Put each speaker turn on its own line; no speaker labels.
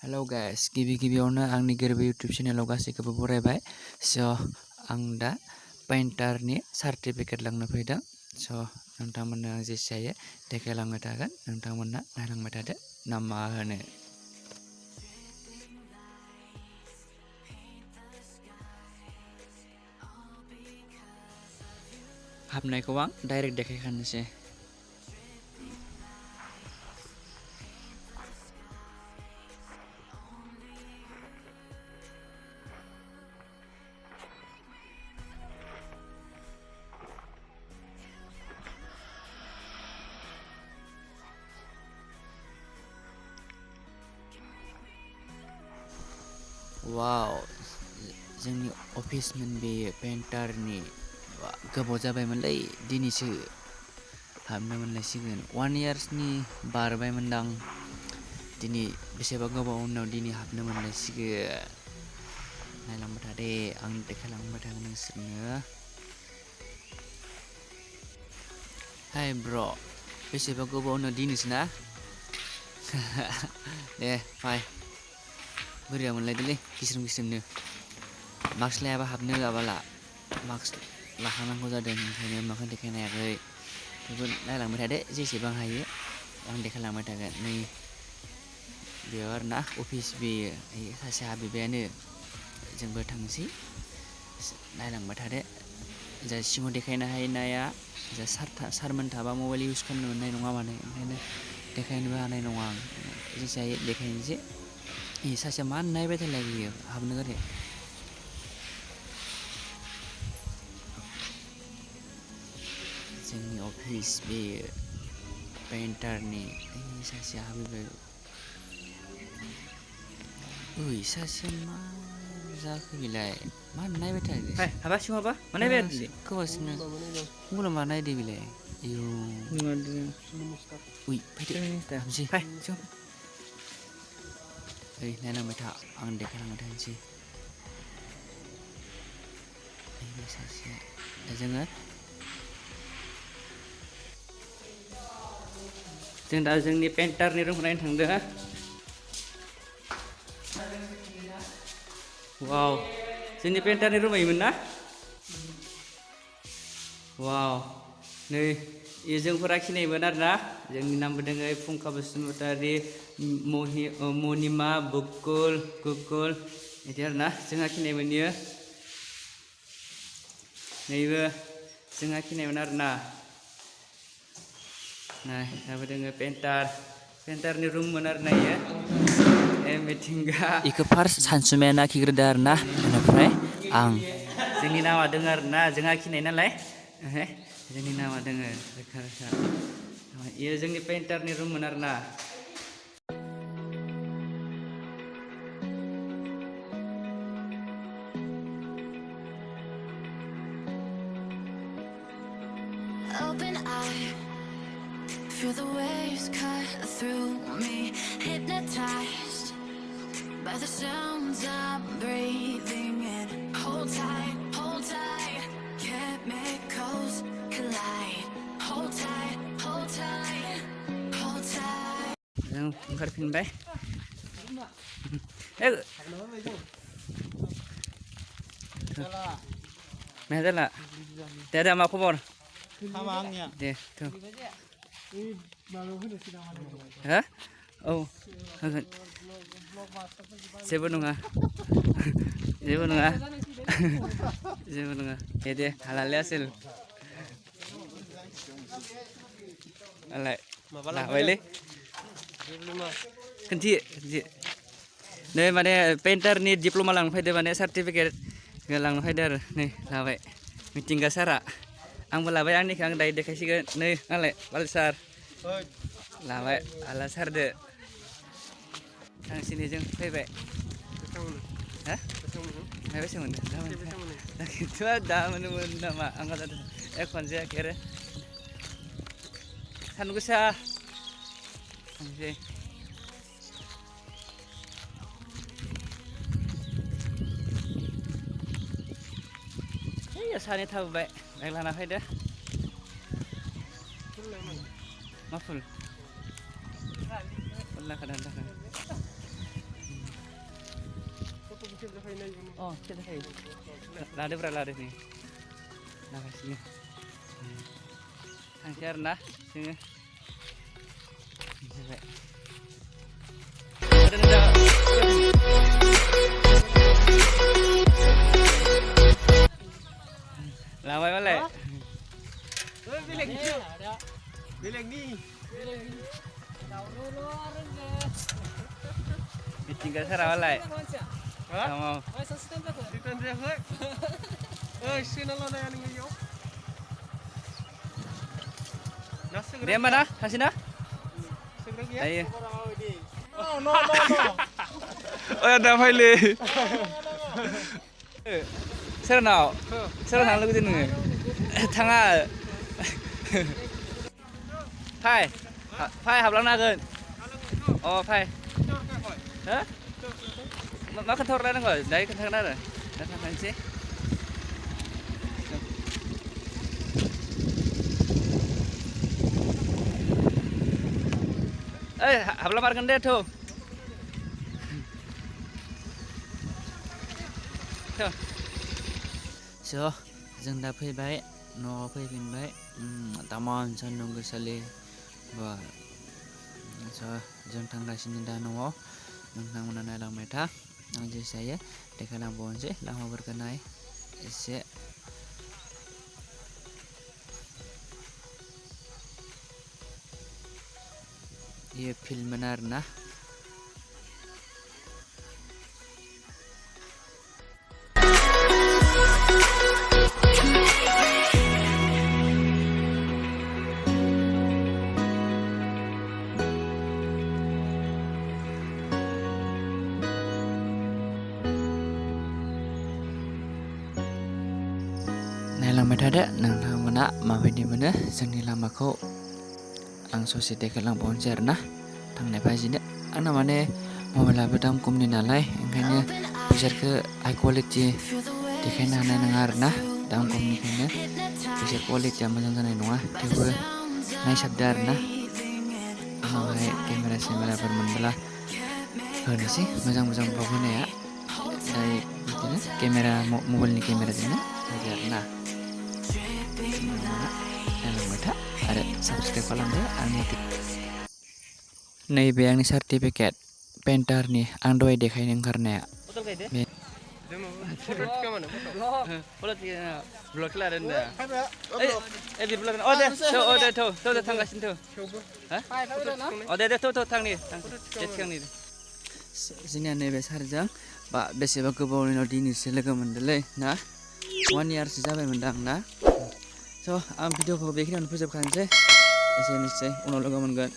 Hello guys गिबियावनो आंनि गोरबो इउटुब चेनेलाव गासैखौबो बरायबाय आं दा पेइन्टारनि सार्टिफिकेट लांनो फैदों नोंथांमोननो आं जेसे हायो देखायलांबाय थागोन नोंथांमोना नायलांबाय थादो ना मा होनो हाबनायखौ आं डाइरेक्ट देखायखानोसै वाव जोंनि अफिसमोन बेयो पेइन्टारनि गोबाव जाबायमोनलै दिनैसो हाबनो मोनलायसिगोन 1 इयार्सनि बारबायमोनदां दिनै बेसेबा गोबाव उनाव दिनै हाबनो मोनलायसिगोन नायलांबाय थादे आं देखायलांबाय थागोन नोंसोरनो हाय ब्र' बेसेबा गोबाव उनाव दिनैसो ना दे फाय बोरैबा मोनलायदोंलै गिस्रोमनो मास्क लायाबा हाबनो होआबाला मास्क लाखानांगौ जादों ओंखायनो मोखां देखायनो हायाखै थेवबो नायलांबाय थादो जेसेबां हायो आं देखायलांबाय थागोन नै बेयाव आरोना अफिस बेयो सासे हाबैबायानो जोंबो थांसै नायलांबाय थादो जा सिङाव देखायनो हानाया जा सारमोन थाबा मबाइल इउज खालामनो मोननाय नङा माने ओंखायनो देखायनोबो हानाय नङा आं जेसे हायो देखायनोसै सासेया मा नायबाय थालाय बियो हाबनो गारै जोंनि अफिस बेयो पेइन्टारनि सासेया हाबैबाय ओइ सासेया मा जाखो बिलाय मा नायबाय थादो हाबा सिङाव हाबा मा नायबाय थादोलै खोबासिनो मबाइलाव मा नायदो बिलाय आयौ उइ फैदो हाबसै फै सिङाव ओइ नायलांबाय था आं देखायलांबाय थानोसै नैबे सासेया जों दा जोंनि पेइन्टारनि रुमखौ नायनो थांदों वाव जोंनि पेइन्टारनि रुमा इमोन ना वाव नै जोंफोरा खिनायमोन आरोना जोंनि नामबो दोङो फुंखा बसुमतारी मनिमा बुकुल गुकुल बिदि आरोना जोंहा खिनायमोन इयो नैबो जोंहा खिनायमोन आरोना नाय दाबो दोङो पेइन्टारनि रुममोन आरोना इयो मिथिंगा इखो फार्स्ट सानसुमायानो आखिग्रोदो आरोना बेनिफ्राय आं जोंनि नामा दोङो आरोना जों आखिनाय नालाय जोंनि नामा दोङो रोखा इयो जोंनि पेइन्टारनि रुममोन आरोना
Open eye, feel the waves cut through me, hypnotized by the sounds I'm breathing in. Hold tight, chemicals collide. Hold tight, hold tight, hold tight.
Yang oंखारफिनबाय Nah, ada मा खबर? दे थ' हा औ होगोन जेबो नङा दे हालालै आसोल आलाय लाबायलै खोन्थि नै माने पेइन्टारनि डिप्ल'मा लांनो फैदो माने सार्टिफिकेट लांनो फैदो आरो नै लाबाय मिथिंगा सारा आंबो लाबाय आंनिखौ आं दायो देखायसिगोन नै आंलाय बालसार लाबाय आला सारदो थांसिनिजों फैबाय हा मायबासो मोनदों दा मोनोमोन नामा आं जादों एख'नो जायाखै आरो सान्दुं गोसा थांसै सानै थाबोबाय बाइक लाना फैदो मा फुल लाखादों Oh, kita hai. Lade berapa lade nih? Nah, sini. Angker nah, sini. Sampai. Ada. Lawai balik.
Bilang ni.
Tinggal sarah balik.
Ha?
Kamu.
Sitan dia hoi. Sini lo dah yang ni yo.
Dia mana? Hasina?
Segera ya.
Ayo.
No.
Oh, ada file. Serana. Serana lagu tu ni. Tengah. Phai học lắm na gần. Phai. Hả? Nó cần thốt ra nó rồi. Đấy cần thốt ra rồi. Nó thằng hành xí. Học lắm gần đây thôi. So, जों दा फैबाय न'आव फैफिनबाय तामान सान्दुं गोसालै बा जों थांगासिनो दा न'आव नोंथांमोना नायलांबाय था आं जेसे हायो देखायलांबावनोसै लामाफोरखौ नाय एसे ये फिल्ममोन आरोना नायलांबाय थादो नोंथांमोना माबायदि मोनो जोंनि लामाखौ आं ससे देखायलांबावनोसै आरोना थांनाय बाजिनो आंना माने मबाइलाबो दाम खमनि नालाय ओंखायनो पिक्सारखौ हाइ क्वालिटि देखायनो हानाय नङा आरोना दाम खमनिखायनो पिक्सार क्वालिटिया मोजां जानाय नङा थेवबो नायसाबदो आरोना उनावहाय केमेरा सेमेराफोर मोनब्ला होनोसै मोजां ब्लग होनाया दायो बिदिनो केमेरा मबाइलनि केमेराजोंनो होदो आरोना नायलांबाय था आरो साबस्क्राइब खालामदो आंनि नैबे आंनि सार्टिफिकेट पेन्टारनि आं दहाय देखायनो ओंखारनाया जोंनिया नैबे सारजों बा बेसेबा गोबावनि उनाव दिनैसो लोगो मोनदोंलै ना 1 इयारसो जाबायमोनदां ना स' आं भिडिअखौ बेखिनियावनो फोजोबखानोसै एसेनोसै उनाव लोगो मोनगोन